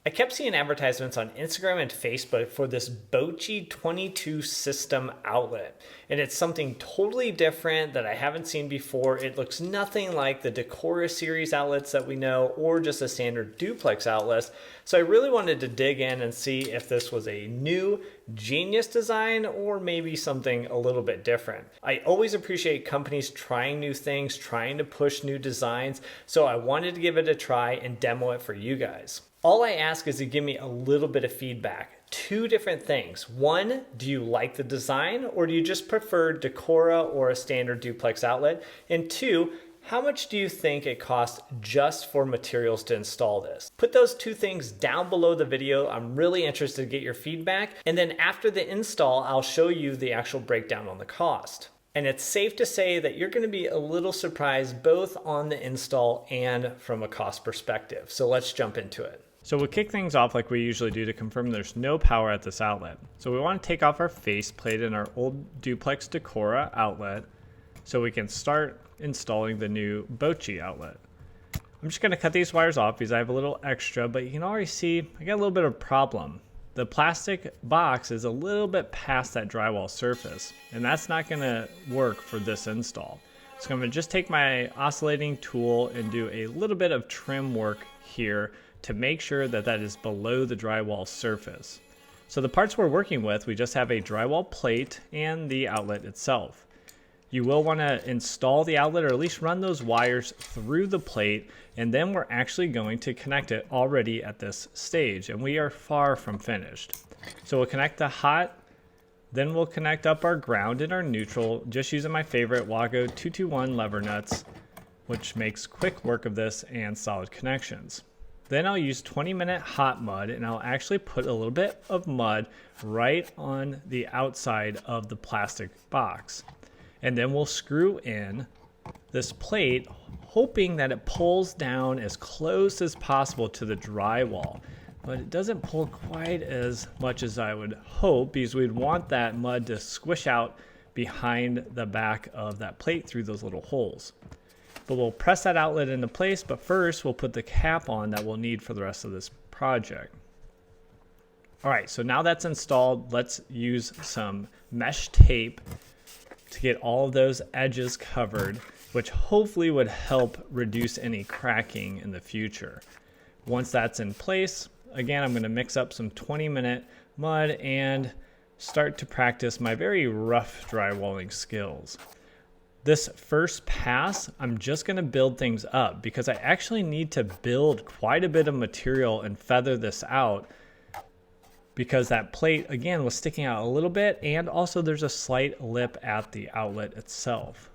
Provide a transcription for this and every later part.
I kept seeing advertisements on Instagram and Facebook for this Bocci 22 system outlet. And it's something totally different that I haven't seen before. It looks nothing like the Decora series outlets that we know or just a standard duplex outlet. So I really wanted to dig in and see if this was a new genius design or maybe something a little bit different. I always appreciate companies trying new things, trying to push new designs. So I wanted to give it a try and demo it for you guys. All I ask is to give me a little bit of feedback. Two different things. One, do you like the design or do you just prefer Decora or a standard duplex outlet? And two, how much do you think it costs just for materials to install this? Put those two things down below the video. I'm really interested to get your feedback. And then after the install, I'll show you the actual breakdown on the cost. And it's safe to say that you're going to be a little surprised both on the install and from a cost perspective. So let's jump into it. So we'll kick things off like we usually do to confirm there's no power at this outlet. So we want to take off our faceplate in our old duplex Decora outlet so we can start installing the new Bocci outlet. I'm just going to cut these wires off because I have a little extra, but you can already see I got a little bit of a problem. The plastic box is a little bit past that drywall surface, and that's not going to work for this install. So I'm going to just take my oscillating tool and do a little bit of trim work here to make sure that that is below the drywall surface. So the parts we're working with, we just have a drywall plate and the outlet itself. You will want to install the outlet or at least run those wires through the plate, and then we're actually going to connect it already at this stage, and we are far from finished. So we'll connect the hot, then we'll connect up our ground and our neutral, just using my favorite Wago 221 lever nuts, which makes quick work of this and solid connections. Then I'll use 20-minute hot mud, and I'll actually put a little bit of mud right on the outside of the plastic box. And then we'll screw in this plate, hoping that it pulls down as close as possible to the drywall. But it doesn't pull quite as much as I would hope because we'd want that mud to squish out behind the back of that plate through those little holes. But we'll press that outlet into place, but first we'll put the cap on that we'll need for the rest of this project. All right, so now that's installed, let's use some mesh tape to get all of those edges covered, which hopefully would help reduce any cracking in the future. Once that's in place, again, I'm going to mix up some 20-minute mud and start to practice my very rough drywalling skills. This first pass, I'm just going to build things up because I actually need to build quite a bit of material and feather this out because that plate, again, was sticking out a little bit, and also there's a slight lip at the outlet itself.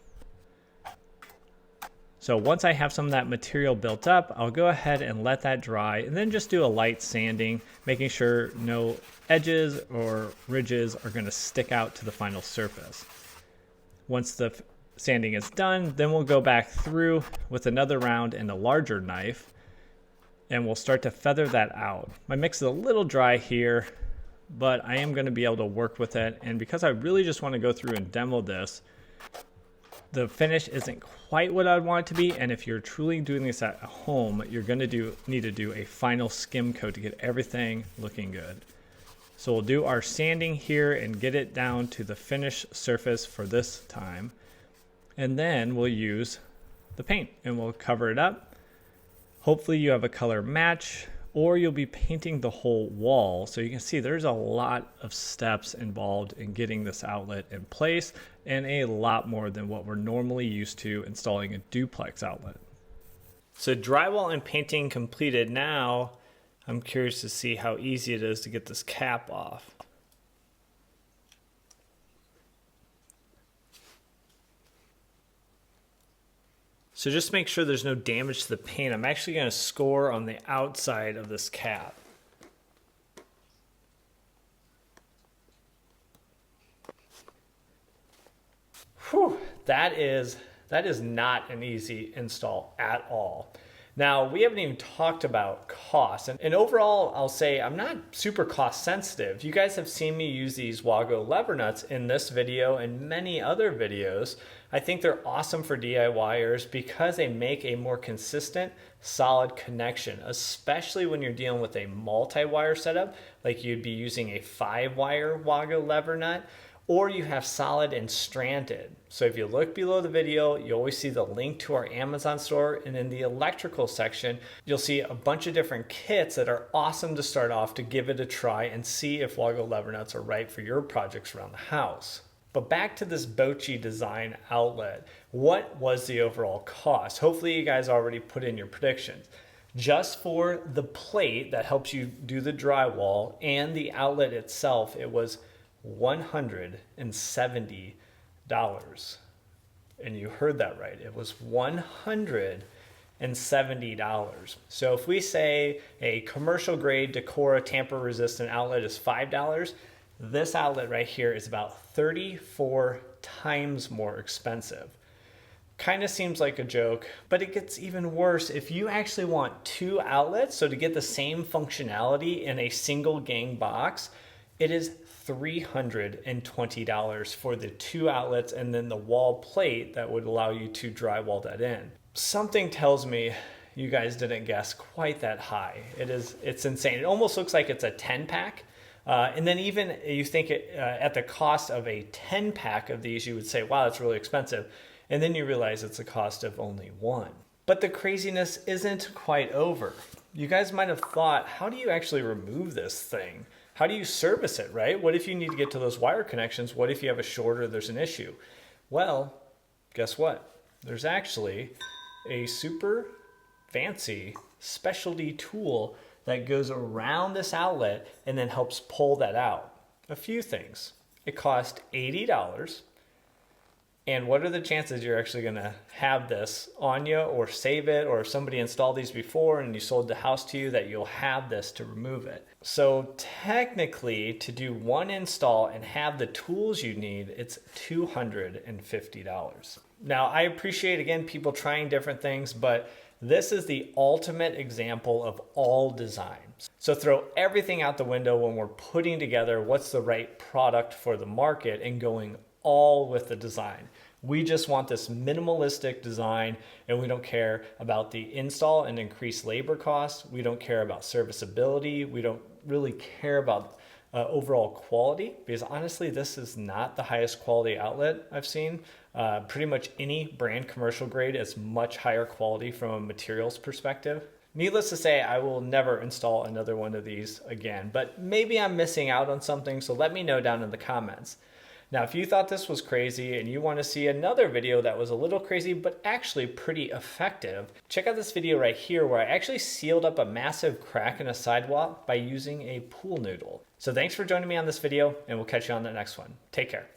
So once I have some of that material built up, I'll go ahead and let that dry and then just do a light sanding, making sure no edges or ridges are going to stick out to the final surface. Once the sanding is done, then we'll go back through with another round and a larger knife, and we'll start to feather that out. My mix is a little dry here, but I am going to be able to work with it, and because I really just want to go through and demo this, the finish isn't quite what I'd want it to be, and if you're truly doing this at home, you're going to need to do a final skim coat to get everything looking good. So we'll do our sanding here and get it down to the finished surface for this time. And then we'll use the paint and we'll cover it up. Hopefully you have a color match, or you'll be painting the whole wall. So you can see there's a lot of steps involved in getting this outlet in place, and a lot more than what we're normally used to installing a duplex outlet. So drywall and painting completed. Now I'm curious to see how easy it is to get this cap off. So just make sure there's no damage to the paint. I'm actually going to score on the outside of this cap. Whew, that is not an easy install at all. Now, we haven't even talked about cost. And overall, I'll say I'm not super cost sensitive. You guys have seen me use these Wago lever nuts in this video and many other videos. I think they're awesome for DIYers because they make a more consistent, solid connection, especially when you're dealing with a multi-wire setup, like you'd be using a 5-wire Wago lever nut, or you have solid and stranded. So if you look below the video, you always see the link to our Amazon store, and in the electrical section, you'll see a bunch of different kits that are awesome to start off to give it a try and see if Wago lever nuts are right for your projects around the house. But back to this Bocci design outlet, what was the overall cost? Hopefully you guys already put in your predictions. Just for the plate that helps you do the drywall and the outlet itself, it was $170. And you heard that right. It was $170. So if we say a commercial grade Decora tamper resistant outlet is $5, this outlet right here is about 34 times more expensive. Kind of seems like a joke, but it gets even worse if you actually want 2 outlets. So to get the same functionality in a single gang box, it is $320 for the 2 outlets and then the wall plate that would allow you to drywall that in. Something tells me you guys didn't guess quite that high. It's insane. It almost looks like it's a 10-pack. And then even you think at the cost of a 10-pack of these, you would say, wow, that's really expensive. And then you realize it's a cost of only 1. But the craziness isn't quite over. You guys might have thought, how do you actually remove this thing? How do you service it, right? What if you need to get to those wire connections? What if you have a short or there's an issue? Well, guess what? There's actually a super fancy specialty tool that goes around this outlet and then helps pull that out. A few things. It cost $80. And what are the chances you're actually going to have this on you or save it, or if somebody installed these before and you sold the house to you, that you'll have this to remove it? So technically, to do 1 install and have the tools you need, it's $250. Now, I appreciate, again, people trying different things, but this is the ultimate example of all designs. So throw everything out the window when we're putting together what's the right product for the market and going all with the design. We just want this minimalistic design, and we don't care about the install and increased labor costs. We don't care about serviceability. We don't really care about overall quality, because honestly, this is not the highest quality outlet I've seen. Pretty much any brand commercial grade is much higher quality from a materials perspective. Needless to say, I will never install another one of these again, but maybe I'm missing out on something, so let me know down in the comments. Now, if you thought this was crazy and you want to see another video that was a little crazy but actually pretty effective, check out this video right here where I actually sealed up a massive crack in a sidewalk by using a pool noodle. So thanks for joining me on this video, and we'll catch you on the next one. Take care.